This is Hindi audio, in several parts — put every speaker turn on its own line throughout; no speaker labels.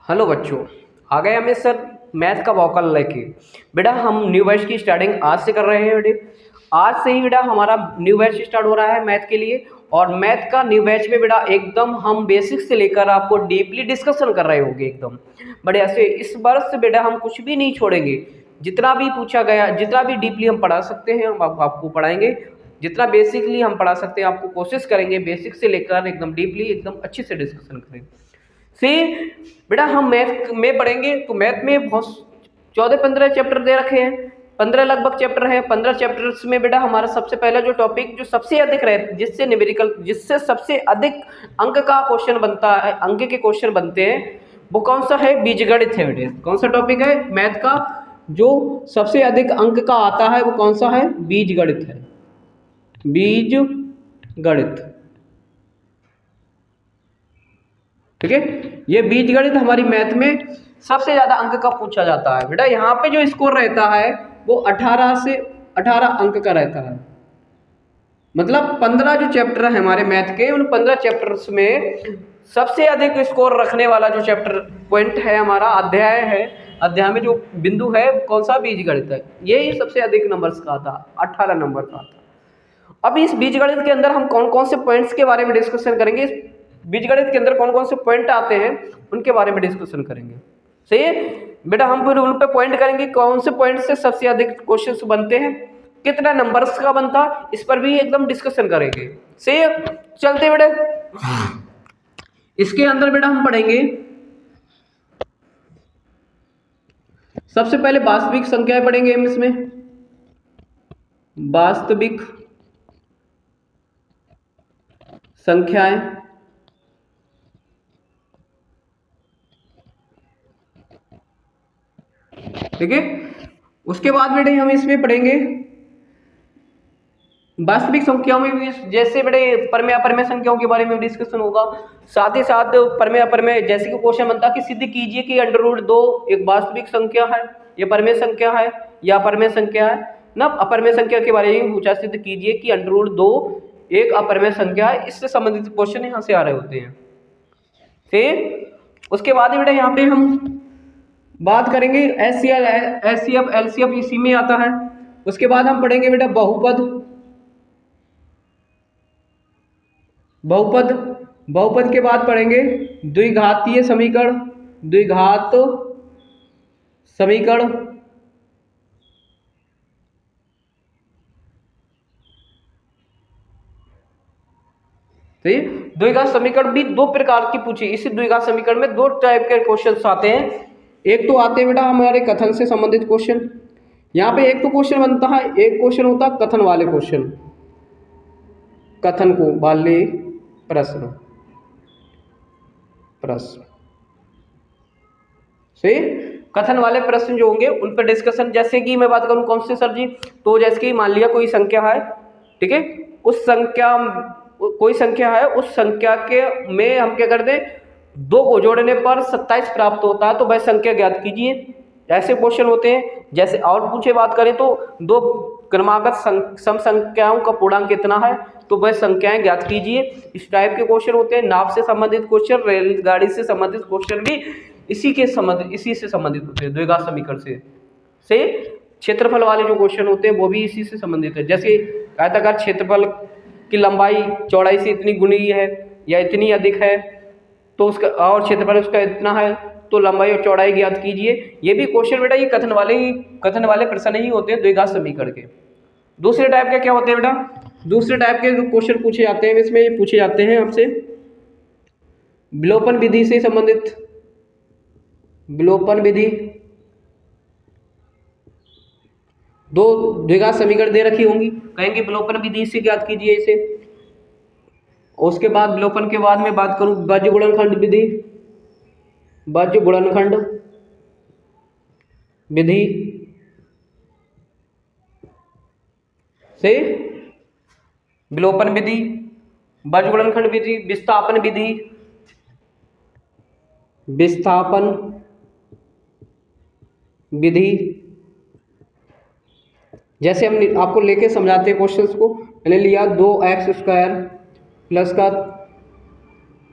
हेलो बच्चों, आ गए हमें सर मैथ का वोकल लेके। बेटा हम न्यू बैच की स्टार्टिंग आज से कर रहे हैं। बेटा आज से ही बेटा हमारा न्यू बैच स्टार्ट हो रहा है मैथ के लिए। और मैथ का न्यू बैच में बेटा एकदम हम बेसिक से लेकर आपको डीपली डिस्कशन कर रहे होंगे एकदम बढ़िया से। इस वर्ष से बेटा हम कुछ भी नहीं छोड़ेंगे, जितना भी पूछा गया, जितना भी डीपली हम पढ़ा सकते हैं हम आपको पढ़ाएंगे। जितना बेसिकली हम पढ़ा सकते हैं आपको कोशिश करेंगे बेसिक से लेकर एकदम डीपली एकदम अच्छे से डिस्कशन करें। से बेटा हम मैथ में पढ़ेंगे तो मैथ में बहुत 14-15 चैप्टर दे रखे हैं, 15 लगभग चैप्टर हैं। 15 चैप्टर्स में बेटा हमारा सबसे पहला जो टॉपिक जो सबसे अधिक रहे, जिससे न्यूमेरिकल, जिससे सबसे अधिक अंक का क्वेश्चन बनता है, अंक के क्वेश्चन बनते हैं, वो कौन सा है? बीजगणित है बेटे। कौन सा टॉपिक है मैथ का जो सबसे अधिक अंक का आता है? वो कौन सा है? बीजगणित है, बीजगणित। ठीक है, ये बीजगणित हमारी मैथ में सबसे ज्यादा अंक का पूछा जाता है। बेटा यहाँ पे जो स्कोर रहता है वो 18 से 18 अंक का रहता है। मतलब 15 जो चैप्टर है हमारे मैथ के, उन 15 चैप्टर्स में सबसे अधिक स्कोर रखने वाला जो चैप्टर पॉइंट है हमारा, अध्याय है, अध्याय में जो बिंदु है कौन सा? बीजगणित है। यही सबसे अधिक नंबर्स का था, 18 नंबर का था। अब इस बीजगणित के अंदर हम कौन कौन से पॉइंट्स के बारे में डिस्कशन करेंगे, इस बीजगणित के अंदर कौन कौन से पॉइंट आते हैं उनके बारे में डिस्कशन करेंगे। सही है बेटा, हम फिर उन पे पॉइंट करेंगे कौन से पॉइंट से सबसे अधिक क्वेश्चंस बनते हैं, कितना नंबर्स का बनता, इस पर भी एकदम डिस्कशन करेंगे। सही है, चलते बेटा इसके अंदर बेटा हम पढ़ेंगे सबसे पहले वास्तविक संख्याएं पढ़ेंगे हम इसमें। वास्तविक संख्याएं, ठीक है। उसके बाद बेटे हम इसमें पढ़ेंगे वास्तविक संख्याओं में भी, जैसे बेटे परमेय अपरमेय संख्याओं के बारे में डिस्कशन होगा। साथ ही साथ परमेय अपरमेय, जैसे कि क्वेश्चन बनता कि सिद्ध कीजिए कि √2 एक वास्तविक संख्या है, ये परमेय संख्या है या अपरमेय संख्या है ना। अपरमेय संख्या के बारे में पूछा, सिद्ध कीजिए कि √2 एक अपरमेय संख्या है। इससे संबंधित क्वेश्चन यहाँ से आ रहे होते हैं। ठीक, उसके बाद बेटा यहाँ पे हम बात करेंगे एचसीएफ एलसीएफ, इसी में आता है। उसके बाद हम पढ़ेंगे बेटा बहुपद। बहुपद, बहुपद के बाद पढ़ेंगे द्विघातीय समीकरण, द्विघात समीकरण। सही, द्विघात समीकरण भी दो प्रकार की पूछी। इसी द्विघात समीकरण में दो टाइप के क्वेश्चंस आते हैं। एक तो आते हैं बेटा हमारे कथन से संबंधित क्वेश्चन। यहाँ पे एक तो क्वेश्चन बनता है, एक क्वेश्चन होता है कथन वाले क्वेश्चन, कथन को वाले प्रश्न, प्रश्न। सही, कथन वाले प्रश्न जो होंगे उन पर डिस्कशन। जैसे कि मैं बात करूं कौन से सर जी, तो जैसे कि मान लिया कोई संख्या है, ठीक है, उस संख्या, कोई संख्या है, उस संख्या के में हम क्या करते हैं, 2 को जोड़ने पर 27 प्राप्त होता है, तो वह संख्या ज्ञात कीजिए। ऐसे क्वेश्चन होते हैं। जैसे और पूछे बात करें तो 2 क्रमागत सम संख्याओं का पूर्णांक कितना है, तो वह संख्याएं ज्ञात कीजिए। इस टाइप के क्वेश्चन होते हैं। नाव से संबंधित क्वेश्चन, रेलगाड़ी से संबंधित क्वेश्चन भी इसी से संबंधित होते हैं, द्विघात समीकरण से क्षेत्रफल वाले जो क्वेश्चन होते हैं वो भी इसी से संबंधित है। जैसे आयताकार क्षेत्रफल की लंबाई चौड़ाई से इतनी गुनी है या इतनी अधिक है, तो उसका, और क्षेत्रफल उसका इतना है, तो लंबाई और चौड़ाई ज्ञात कीजिए। ये भी क्वेश्चन बेटा ये कथन वाले प्रश्न ही होते हैं द्विघात समीकरण के। दूसरे टाइप के क्या होते हैं बेटा, दूसरे टाइप के क्वेश्चन पूछे जाते हैं, इसमें पूछे जाते हैं आपसे विलोपन विधि से संबंधित। विलोपन विधि, 2 द्विघात समीकरण दे रखी होंगी, कहेंगे विलोपन विधि से ज्ञात कीजिए इसे। उसके बाद विलोपन के बाद में बात करूं बाह्य गुणनखंड विधि, बाह्य गुणनखंड विधि से विलोपन विधि, बाह्य गुणनखंड विधि, विस्थापन विधि, विस्थापन विधि। जैसे हम आपको लेके समझाते हैं क्वेश्चंस को। मैंने लिया 2x² प्लस का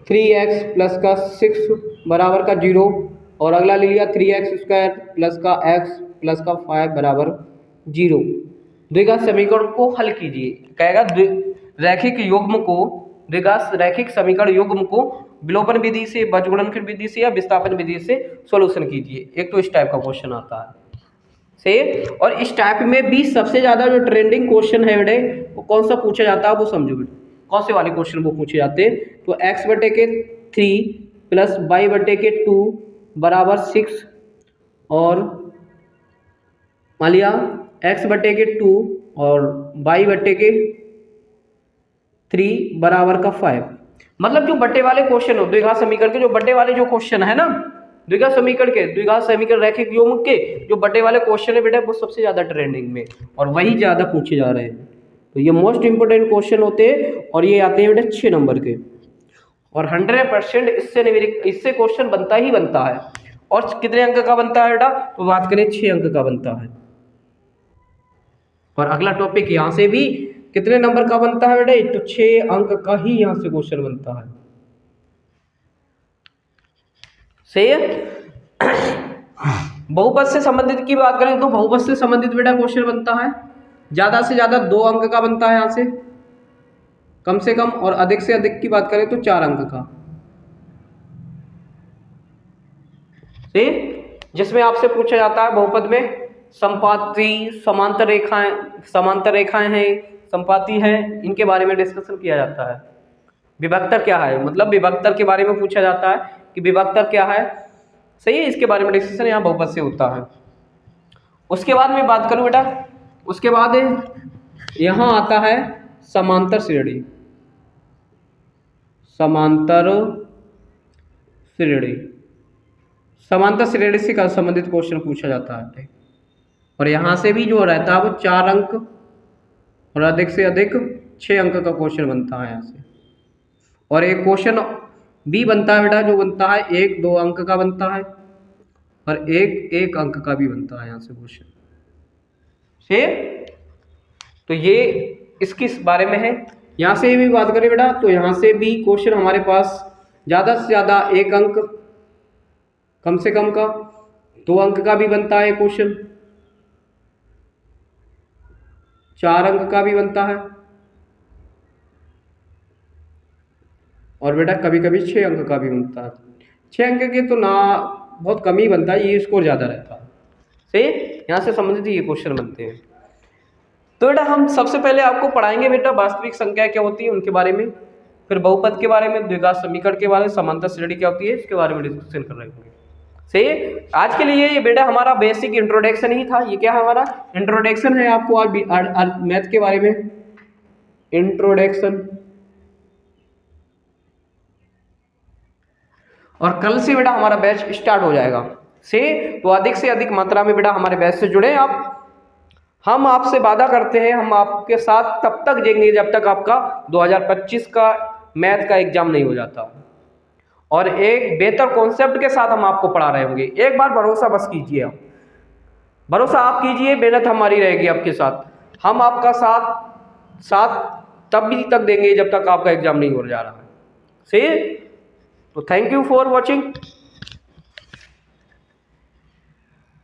3x प्लस का 6 बराबर का 0, और अगला ले लिया 3x² प्लस का x प्लस का 5 बराबर 0। द्विघात समीकरण को हल कीजिए। कहेगा रैखिक युग्म को द्विघात रैखिक समीकरण युग्म को विलोपन विधि से, बीजगुणनखंड विधि से या विस्थापन विधि से सॉल्यूशन कीजिए। एक तो इस टाइप का क्वेश्चन आता है से, और इस टाइप में भी सबसे ज्यादा जो ट्रेंडिंग क्वेश्चन है बेटे वो कौन सा पूछा जाता है वो समझो बेटे। कौन से वाले क्वेश्चन वो पूछे जाते हैं? तो x/3 प्लस y/2 बराबर 6 और मान लिया x/2 और y/3 बराबर का 5। मतलब जो बट्टे वाले क्वेश्चन हो द्विघात समीकरण के, जो बट्टे वाले जो क्वेश्चन है ना द्विघात समीकरण के, द्विघात समीकरण रैखिक युग्म के जो बट्टे वाले क्वेश्चन है बेटा वो सबसे ज्यादा ट्रेंडिंग में और वही ज्यादा पूछे जा रहे हैं। तो ये मोस्ट इंपोर्टेंट क्वेश्चन होते हैं और ये आते हैं बेटा 6 नंबर के और 100% इससे क्वेश्चन बनता ही बनता है। और कितने अंक का बनता है बेटा? तो बात करें 6 अंक का बनता है। और अगला टॉपिक यहाँ से भी कितने नंबर का बनता है बेटे? तो 6 अंक का ही यहाँ से क्वेश्चन बनता है। सही है। बहुपद से संबंधित की बात करें तो बहुपद से संबंधित बेटा क्वेश्चन बनता है ज्यादा से ज्यादा 2 अंक का बनता है यहाँ से कम से कम, और अधिक से अधिक की बात करें तो 4 अंक का। सही, जिसमें आपसे पूछा जाता है बहुपद में संपाती, समांतर रेखाएं हैं, संपाती है, इनके बारे में डिस्कशन किया जाता है। विभक्तर क्या है, मतलब विभक्तर के बारे में पूछा जाता है कि विभक्तर क्या है। सही है, इसके बारे में डिस्कशन यहाँ बहुपद से होता है। उसके बाद मैं बात करूँ बेटा, उसके बाद यहाँ आता है समांतर श्रेणी। समांतर श्रेणी, समांतर श्रेणी से संबंधित क्वेश्चन पूछा जाता है और यहाँ से भी जो रहता है वो 4 अंक और अधिक से अधिक 6 अंक का क्वेश्चन बनता है यहाँ से। और एक क्वेश्चन भी बनता है बेटा जो बनता है 1-2 अंक का बनता है और 1-1 अंक का भी बनता है यहाँ से क्वेश्चन से। तो ये इसके बारे में है। यहाँ से भी बात करें बेटा तो यहाँ से भी क्वेश्चन हमारे पास ज़्यादा से ज़्यादा 1 अंक, कम से कम का 2 अंक का भी बनता है क्वेश्चन, 4 अंक का भी बनता है और बेटा कभी कभी 6 अंक का भी बनता है। 6 अंक के तो ना बहुत कम ही बनता है, ये स्कोर ज़्यादा रहता है। सही, यहाँ से संबंधित ये क्वेश्चन बनते हैं। तो बेटा हम सबसे पहले आपको पढ़ाएंगे बेटा वास्तविक संख्या क्या होती है उनके बारे में, फिर बहुपद के बारे में, द्विघात समीकरण के बारे में, समांतर श्रेणी क्या होती है इसके बारे में डिस्कशन कर रहे होंगे। सही, आज के लिए ये बेटा हमारा बेसिक इंट्रोडक्शन ही था। ये क्या है? हमारा इंट्रोडक्शन है आपको आज मैथ के बारे में, इंट्रोडक्शन। और कल से बेटा हमारा बैच स्टार्ट हो जाएगा। तो अधिक से अधिक मात्रा में बेटा हमारे बैच से जुड़े आप। हम आपसे वादा करते हैं हम आपके साथ तब तक देंगे जब तक आपका 2025 का मैथ का एग्जाम नहीं हो जाता और एक बेहतर कॉन्सेप्ट के साथ हम आपको पढ़ा रहे होंगे। एक बार भरोसा बस कीजिए, आप भरोसा आप कीजिए, मेहनत हमारी रहेगी आपके साथ। हम आपका साथ तब भी तक देंगे जब तक आपका एग्जाम नहीं हो जा रहा है। सही, तो थैंक यू फॉर वॉचिंग।